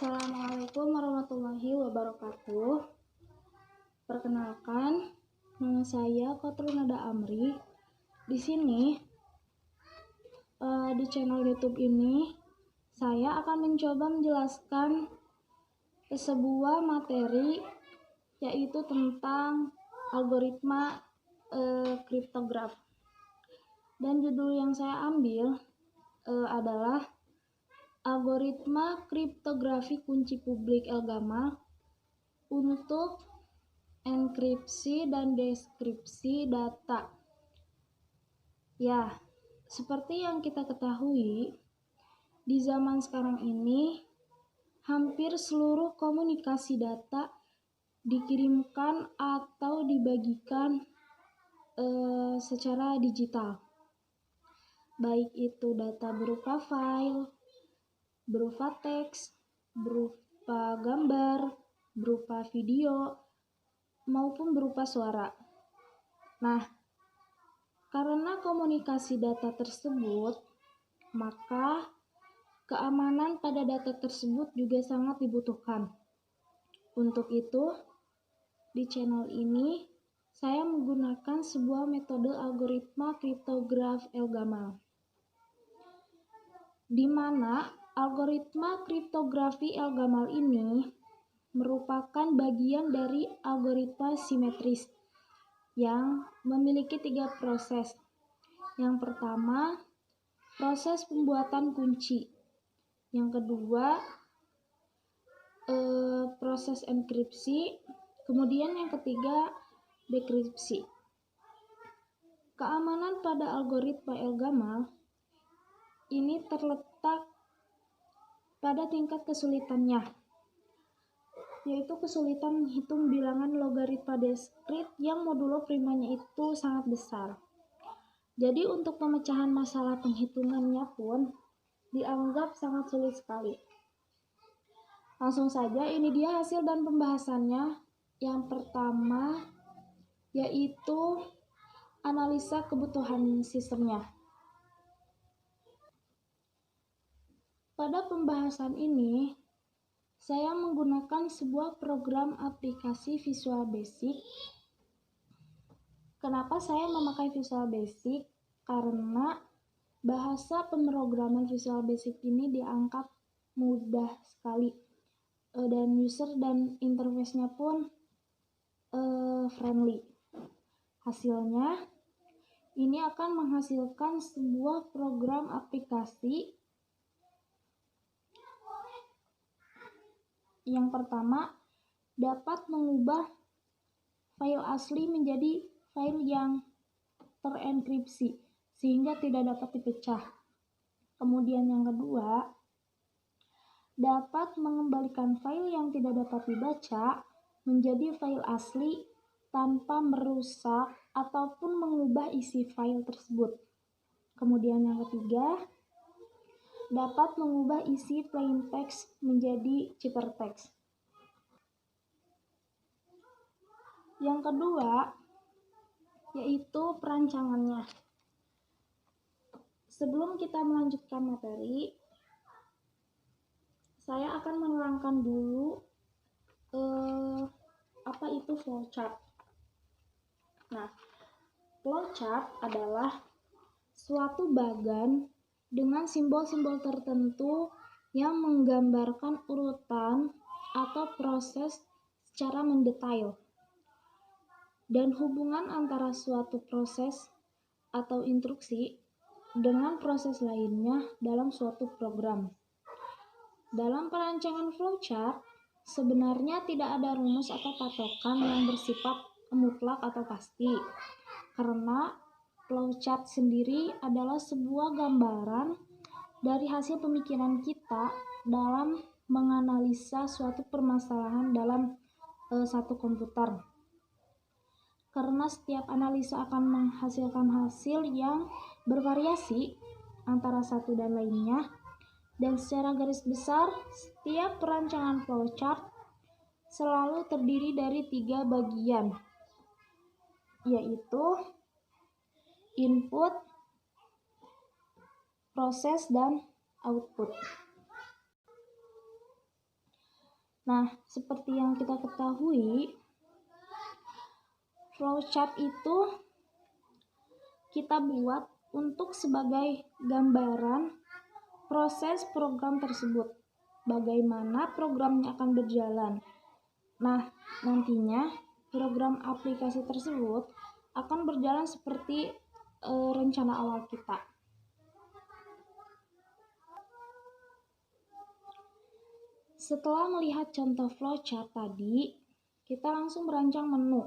Assalamualaikum warahmatullahi wabarakatuh. Perkenalkan, nama saya Kotrunada Amri. Di sini, di channel YouTube ini, saya akan mencoba menjelaskan sebuah materi, yaitu tentang algoritma kriptograf. Dan judul yang saya ambil adalah algoritma kriptografi kunci publik El-Gamal untuk enkripsi dan deskripsi data. Ya, seperti yang kita ketahui, di zaman sekarang ini hampir seluruh komunikasi data dikirimkan atau dibagikan secara digital. Baik itu data berupa file, berupa teks, berupa gambar, berupa video, maupun berupa suara. Nah, karena komunikasi data tersebut, maka keamanan pada data tersebut juga sangat dibutuhkan. Untuk itu, di channel ini, saya menggunakan sebuah metode algoritma kriptograf El-Gamal, di mana algoritma kriptografi El-Gamal ini merupakan bagian dari algoritma simetris yang memiliki 3 proses. Yang pertama, proses pembuatan kunci. Yang kedua, proses enkripsi. Kemudian yang ketiga, dekripsi. Keamanan pada algoritma El-Gamal ini terletak pada tingkat kesulitannya, yaitu kesulitan menghitung bilangan logaritma diskrit yang modulo primanya itu sangat besar. Jadi untuk pemecahan masalah penghitungannya pun dianggap sangat sulit sekali. Langsung saja, ini dia hasil dan pembahasannya. Yang pertama yaitu analisa kebutuhan sistemnya. Pada pembahasan ini, saya menggunakan sebuah program aplikasi Visual Basic. Kenapa saya memakai Visual Basic? Karena bahasa pemrograman Visual Basic ini dianggap mudah sekali, dan user dan interface-nya pun friendly. Hasilnya, ini akan menghasilkan sebuah program aplikasi. Yang pertama, dapat mengubah file asli menjadi file yang terenkripsi sehingga tidak dapat dipecah. Kemudian yang kedua, dapat mengembalikan file yang tidak dapat dibaca menjadi file asli tanpa merusak ataupun mengubah isi file tersebut. Kemudian yang ketiga, dapat mengubah isi plain text menjadi ciphertext. Yang kedua, yaitu perancangannya. Sebelum kita melanjutkan materi, saya akan menerangkan dulu apa itu flowchart. Nah, flowchart adalah suatu bagan dengan simbol-simbol tertentu yang menggambarkan urutan atau proses secara mendetail, dan hubungan antara suatu proses atau instruksi dengan proses lainnya dalam suatu program. Dalam perancangan flowchart, sebenarnya tidak ada rumus atau patokan yang bersifat mutlak atau pasti, karena flowchart sendiri adalah sebuah gambaran dari hasil pemikiran kita dalam menganalisa suatu permasalahan dalam satu komputer. Karena setiap analisa akan menghasilkan hasil yang bervariasi antara satu dan lainnya, dan secara garis besar, setiap perancangan flowchart selalu terdiri dari 3 bagian, yaitu input, proses, dan output. Nah, seperti yang kita ketahui, flowchart itu kita buat untuk sebagai gambaran proses program tersebut, bagaimana programnya akan berjalan. Nah, nantinya program aplikasi tersebut akan berjalan seperti rencana awal kita. Setelah melihat contoh flowchart tadi, kita langsung merancang menu.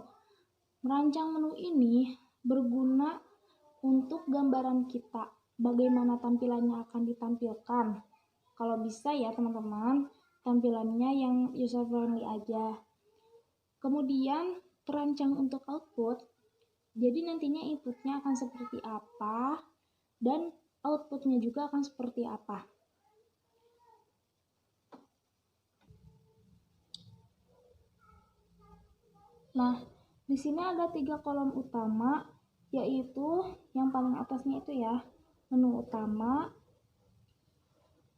Merancang menu ini berguna untuk gambaran kita, bagaimana tampilannya akan ditampilkan. Kalau bisa ya teman-teman, tampilannya yang user friendly aja. Kemudian terancang untuk output, jadi nantinya inputnya akan seperti apa dan outputnya juga akan seperti apa. Nah, di sini ada 3 kolom utama, yaitu yang paling atasnya itu ya, menu utama,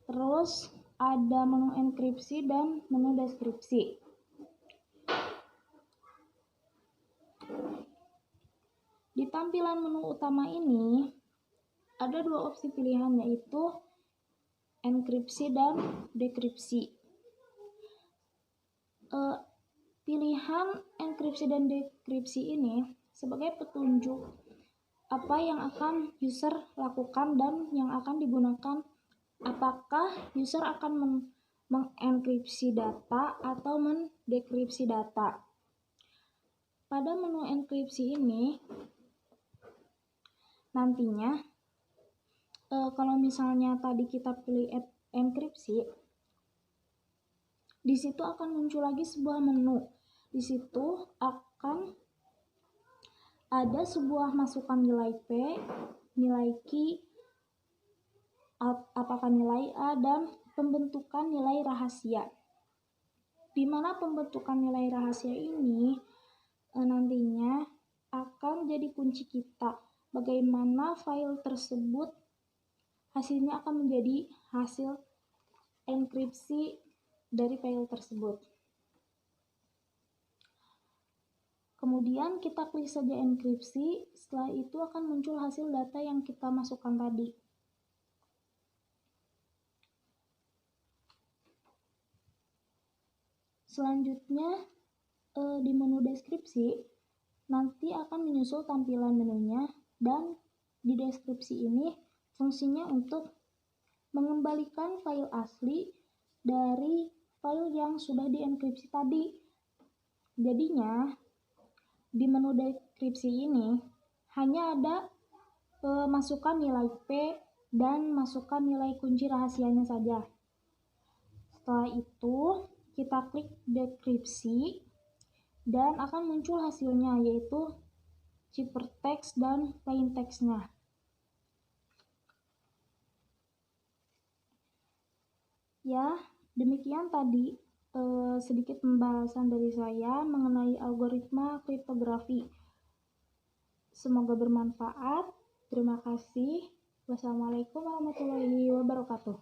terus ada menu enkripsi dan menu deskripsi. Di tampilan menu utama ini, ada 2 opsi pilihan, yaitu enkripsi dan dekripsi. Pilihan enkripsi dan dekripsi ini sebagai petunjuk apa yang akan user lakukan dan yang akan digunakan, apakah user akan mengenkripsi data atau mendekripsi data. Pada menu enkripsi ini nantinya kalau misalnya tadi kita pilih enkripsi, di situ akan muncul lagi sebuah menu. Di situ akan ada sebuah masukan nilai P, nilai Q, apakah nilai A, dan pembentukan nilai rahasia. Di mana pembentukan nilai rahasia ini nantinya akan jadi kunci kita. Bagaimana file tersebut hasilnya akan menjadi hasil enkripsi dari file tersebut. Kemudian kita klik saja enkripsi, setelah itu akan muncul hasil data yang kita masukkan tadi. Selanjutnya di menu deskripsi, nanti akan menyusul tampilan menunya, dan di deskripsi ini fungsinya untuk mengembalikan file asli dari file yang sudah dienkripsi tadi. Jadinya di menu deskripsi ini hanya ada masukkan nilai P dan masukkan nilai kunci rahasianya saja. Setelah itu kita klik dekripsi dan akan muncul hasilnya, yaitu ciphertext dan plaintext-nya. Ya, demikian tadi sedikit pembahasan dari saya mengenai algoritma kriptografi. Semoga bermanfaat. Terima kasih. Wassalamualaikum warahmatullahi wabarakatuh.